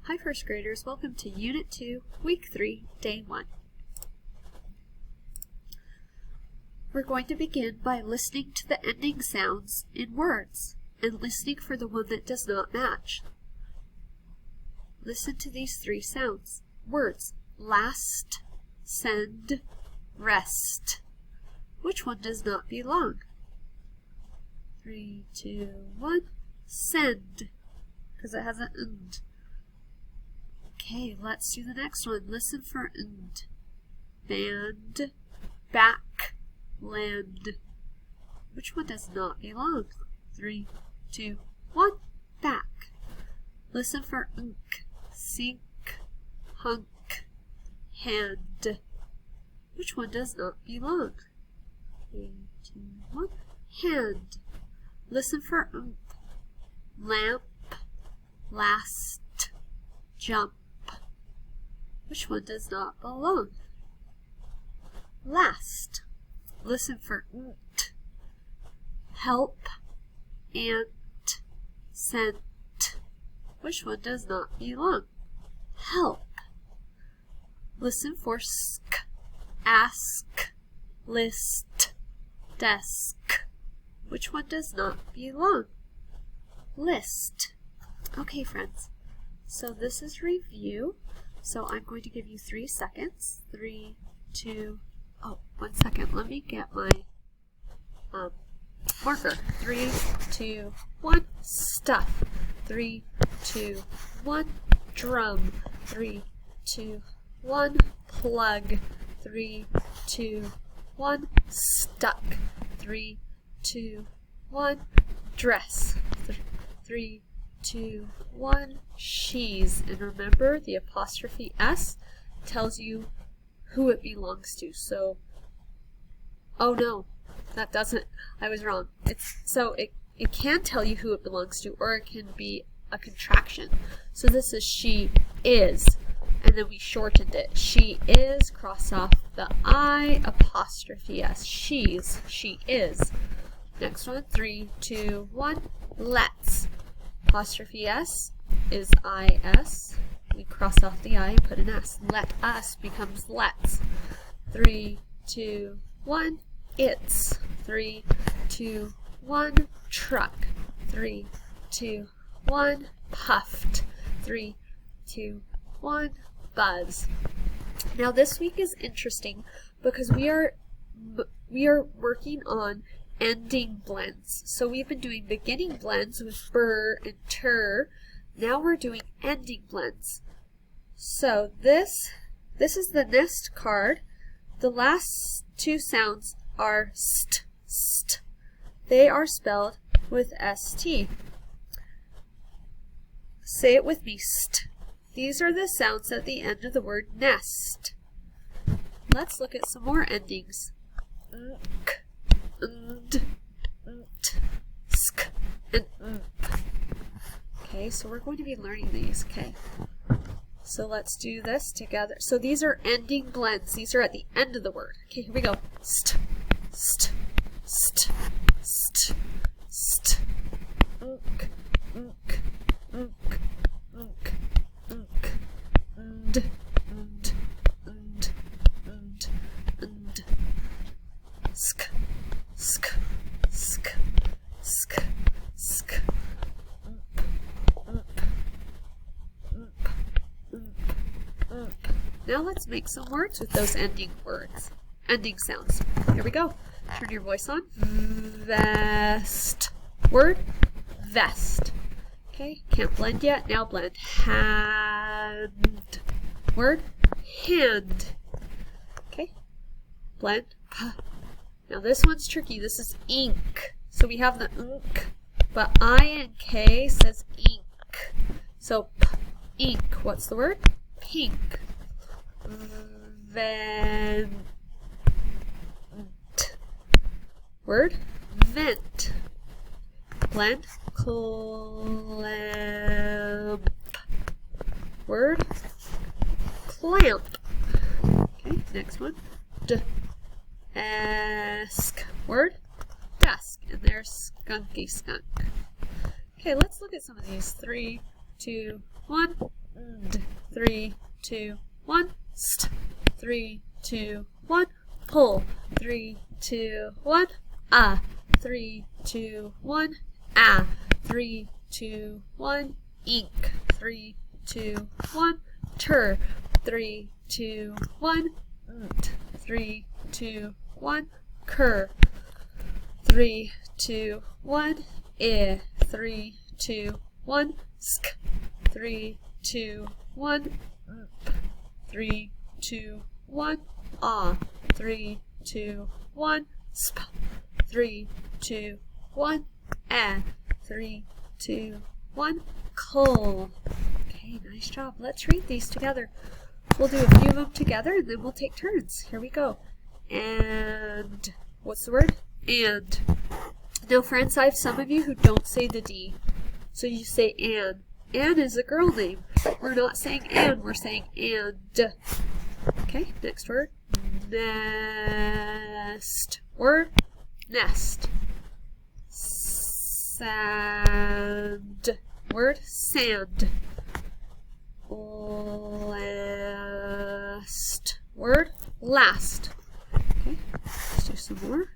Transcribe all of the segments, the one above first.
Hi first graders, welcome to Unit 2, Week 3, Day 1. We're going to begin by listening to the ending sounds in words and listening for the one that does not match. Listen to these three sounds. Words: last, send, rest. Which one does not belong? 3, 2, 1. Send, because it has an and. Okay, let's do the next one. Listen for and. Band, back, land. Which one does not belong? 3, 2, 1. Back. Listen for unk. Sink, hunk, hand. Which one does not belong? 3, 2, 1. Hand. Listen for unk. Lamp, last, jump. Which one does not belong? Last. Listen for nt. Help, ant, sent. Which one does not belong? Help. Listen for sk. Ask, list, desk. Which one does not belong? List. Okay, friends. So this is review. So I'm going to give you 3 seconds. 3, 2, 1 second. Let me get my marker. 3, 2, 1. Stuff. 3, 2, 1. Drum. 3, 2, 1. Plug. 3, 2, 1. Stuck. 3, 2, 1. Dress. 3, 2, 1. She's. And remember, the apostrophe S tells you who it belongs to. So, oh no, that doesn't, I was wrong. It can tell you who it belongs to, or it can be a contraction. So this is she is, and then we shortened it. She is, cross off the I, apostrophe S. She's, she is. Next one, 3, 2, 1. Let's. Apostrophe S is IS. We cross off the I and put an S. Let us becomes let's. 3, 2, 1. It's. 3, 2, 1. Truck. 3, 2, 1. Puffed. 3, 2, 1. Buzz. Now this week is interesting because we are working on ending blends. So we've been doing beginning blends with bur and ter. Now we're doing ending blends. So this is the nest card. The last 2 sounds are st, st. They are spelled with ST. Say it with me, st. These are the sounds at the end of the word nest. Let's look at some more endings. Nk, nd, nt, sk, and mp. Okay, so we're going to be learning these, okay? So let's do this together. So these are ending blends. These are at the end of the word. Okay, here we go. St, st, st, st, st, unk, unk, unk, unk, unk, nd, nd, nd, nd, nd, sk, sk, sk, sk, sk, ump, ump, ump, ump, ump. Now let's make some words with those ending words, ending sounds. Here we go. Turn your voice on. Vest. Word, vest. Okay, can't blend yet. Now blend. Hand. Word, hand. Okay, blend. Now this one's tricky. This is ink. So we have the unk, but I and K says ink. So p, ink. What's the word? Pink. Vent. Word? Vent. Blend. Clamp. Word? Clamp. Okay, next one. Ask. Word? Desk. And there's skunky skunk. Okay, let's look at some of these. 3, 2, 1. 3, 2, 1, st. 3, 2, 1, pull. 3, 2, 1, ah. 3, 2, 1, ah. 3, 2, 1, ink. 3, 2, 1, tur. 3, 2, 1, nt. 3, 2, 1, cur. 3, 2, 1, I. 3, 2, 1, sk. 3, 2, 1, mp. 3, 2, 1, ah. 3, 2, 1, sp. 3, 2, 1, eh. 3, 2, 1, cull. Okay, nice job. Let's read these together. We'll do a few of them together and then we'll take turns. Here we go. And what's the word? And. Now friends, I have some of you who don't say the D. So you say Anne. Anne is a girl name. We're not saying Anne, we're saying and. Okay, next word. Nest. Word. Nest. Sand. Word. Sand. Last. Word. Last. Okay, let's do some more.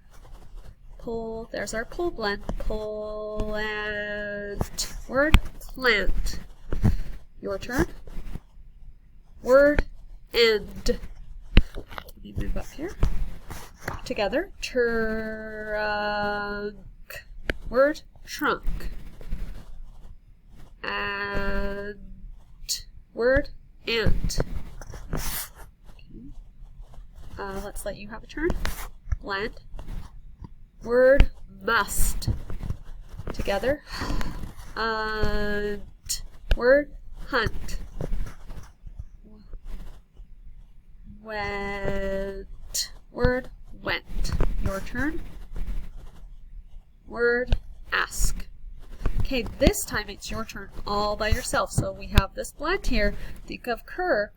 Pull, there's our pull blend. Plant. Word. Plant. Your turn. Word. End. Let me move up here. Together. Trunk. Word. Trunk. And. Word. Ant. Okay. Let's let you have a turn. Blend. Word. Must. Together. Word. Hunt. Went. Word. Went. Your turn. Word. Ask. Okay, this time it's your turn all by yourself. So we have this blend here. Think of cur.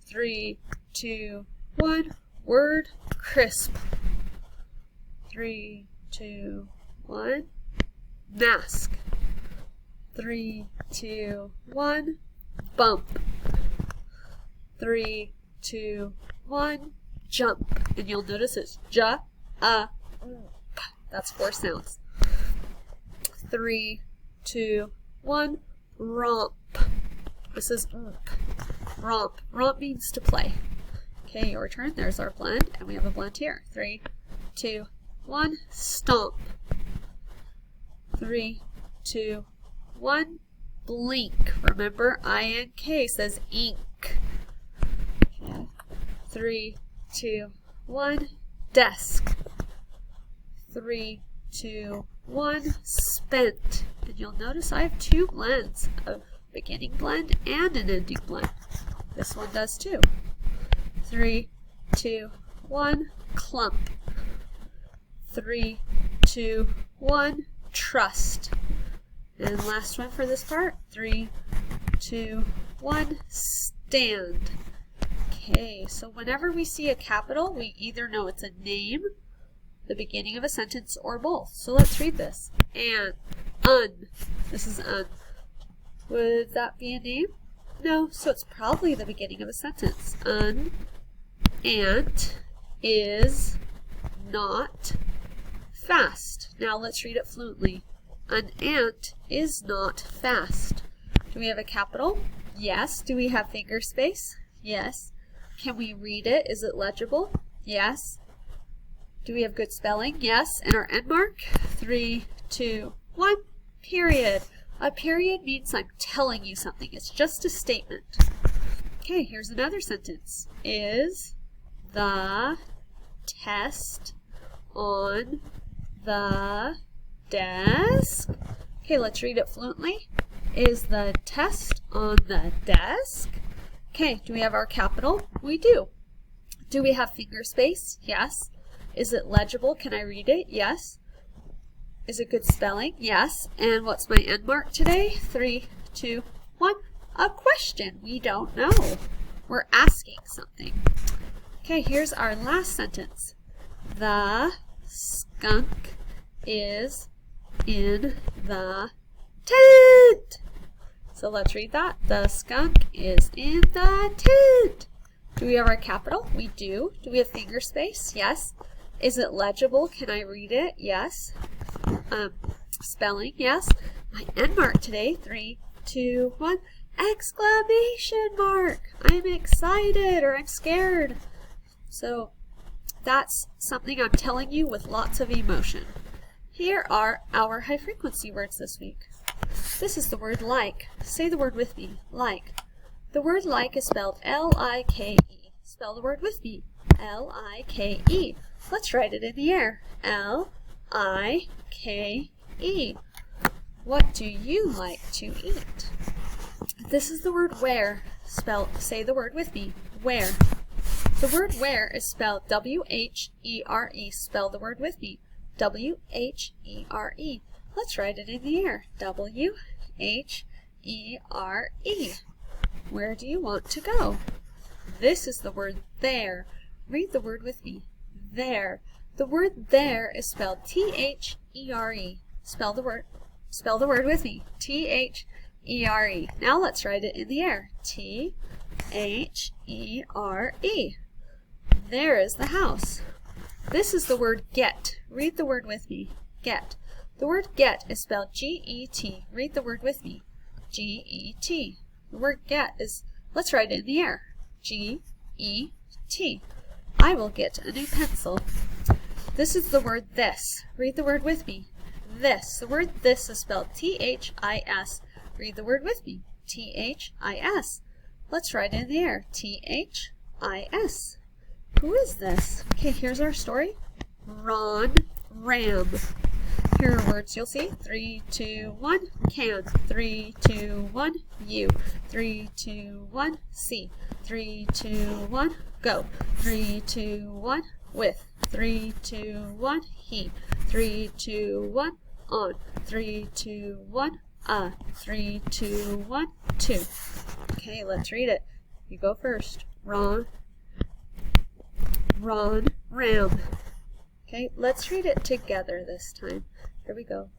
3, 2, 1. Word. Crisp. 3, 2, 1. Mask. 3, 2, 1. Bump. 3, 2, 1. Jump. And you'll notice it's ja, that's 4 sounds. 3, 2, 1. Romp. This is romp. Romp means to play. Okay, your turn. There's our blend, and we have a blend here. 3, 2, 1. Stomp. 3, 2, 1. Blink. Remember, INK says ink. 3, 2, 1. Desk. 3, 2, 1. Spent. And you'll notice I have 2 blends, a beginning blend and an ending blend. This one does too. 3, 2, 1. Clump. 3, 2, 1. Trust. And last one for this part. 3, 2, 1. Stand. Okay, so whenever we see a capital, we either know it's a name, the beginning of a sentence, or both. So let's read this. And, un. This is un. Would that be a name? No, so it's probably the beginning of a sentence. An ant is not fast. Now let's read it fluently. An ant is not fast. Do we have a capital? Yes. Do we have finger space? Yes. Can we read it? Is it legible? Yes. Do we have good spelling? Yes. And our end mark? 3, 2, 1. Period. A period means I'm telling you something. It's just a statement. Okay, here's another sentence. Is the test on the desk? Okay, let's read it fluently. Is the test on the desk? Okay, do we have our capital? We do. Do we have finger space? Yes. Is it legible? Can I read it? Yes. Is it good spelling? Yes. And what's my end mark today? 3, 2, 1. A question. We don't know. We're asking something. Okay, here's our last sentence. The skunk is in the tent. So let's read that. The skunk is in the tent. Do we have our capital? We do. Do we have finger space? Yes. Is it legible? Can I read it? Yes. Spelling? Yes. My end mark today. 3, 2, 1. Exclamation mark! I'm excited or I'm scared. So that's something I'm telling you with lots of emotion. Here are our high frequency words this week. This is the word like. Say the word with me. Like. The word like is spelled L-I-K-E. Spell the word with me. L-I-K-E. Let's write it in the air. L-I-K-E. What do you like to eat? This is the word where. Say the word with me. Where. The word where is spelled W-H-E-R-E. Spell the word with me. W-H-E-R-E. Let's write it in the air. W-H-E-R-E. Where do you want to go? This is the word there. Read the word with me. There. The word there is spelled T-H-E-R-E. Spell the word with me. T-H-E-R-E. Now let's write it in the air. T-H-E-R-E. There is the house. This is the word get. Read the word with me. Get. The word get is spelled G-E-T. Read the word with me. G-E-T. The word get is, let's write it in the air. G-E-T. I will get a new pencil. This is the word this. Read the word with me. This. The word this is spelled T-H-I-S. Read the word with me. T-H-I-S. Let's write it in the air. T-H-I-S. Who is this? Okay, here's our story. Ron Ram. Here are words you'll see. 3, 2, 1, can. 3, 2, 1, you. 3, 2, 1, see. 3, 2, 1, go. 3, 2, 1, with. 3, 2, 1, he. 3, 2, 1, on. 3, 2, 1, 3, 2, 1, 2. Okay, let's read it. You go first. Ron, Ram. Okay, let's read it together this time. Here we go.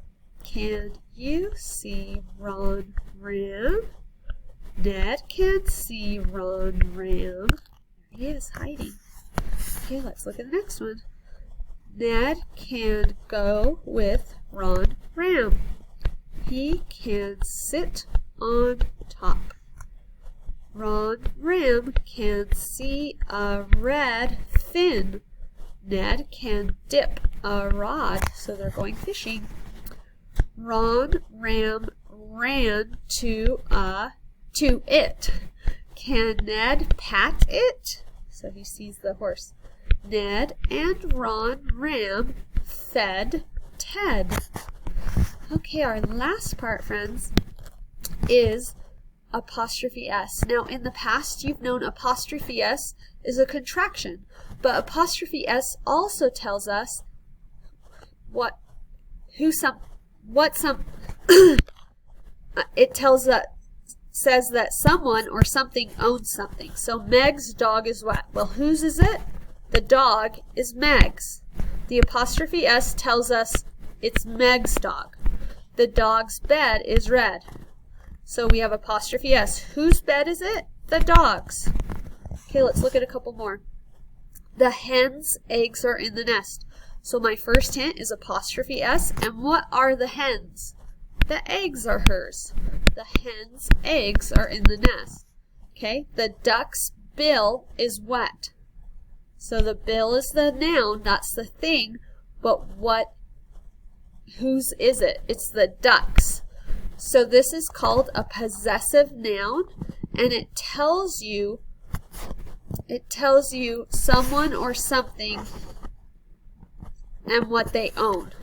Can you see Ron Ram? Ned can see Ron Ram. There he is, hiding. Okay, let's look at the next one. Ned can go with Ron Ram. He can sit on top. Ron Ram can see a red fin. Ned can dip a rod, so they're going fishing. Ron Ram ran to it. Can Ned pat it? So he sees the horse. Ned and Ron Ram fed Ted. Okay, our last part, friends, is apostrophe S. Now, in the past, you've known apostrophe S is a contraction, but apostrophe S also tells us it says that someone or something owns something. So Meg's dog is what? Well, whose is it? The dog is Meg's. The apostrophe S tells us it's Meg's dog. The dog's bed is red. So we have apostrophe S. Whose bed is it? The dog's. Okay, let's look at a couple more. The hen's eggs are in the nest. So my first hint is apostrophe S. And what are the hens? The eggs are hers. The hen's eggs are in the nest. Okay, the duck's bill is wet. So the bill is the noun, that's the thing, but whose is it? It's the duck's. So this is called a possessive noun, and it tells you someone or something and what they own.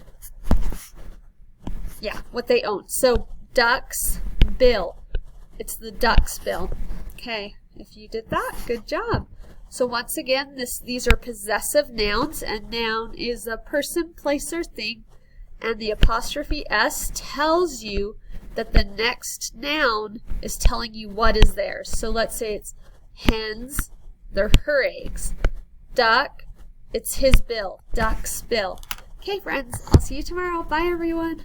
Yeah, what they own. So duck's bill. It's the duck's bill. Okay, if you did that, good job. So once again, these are possessive nouns, and noun is a person, place, or thing, and the apostrophe S tells you that the next noun is telling you what is theirs. So let's say it's hens, they're her eggs. Duck, it's his bill, duck's bill. Okay, friends, I'll see you tomorrow. Bye, everyone.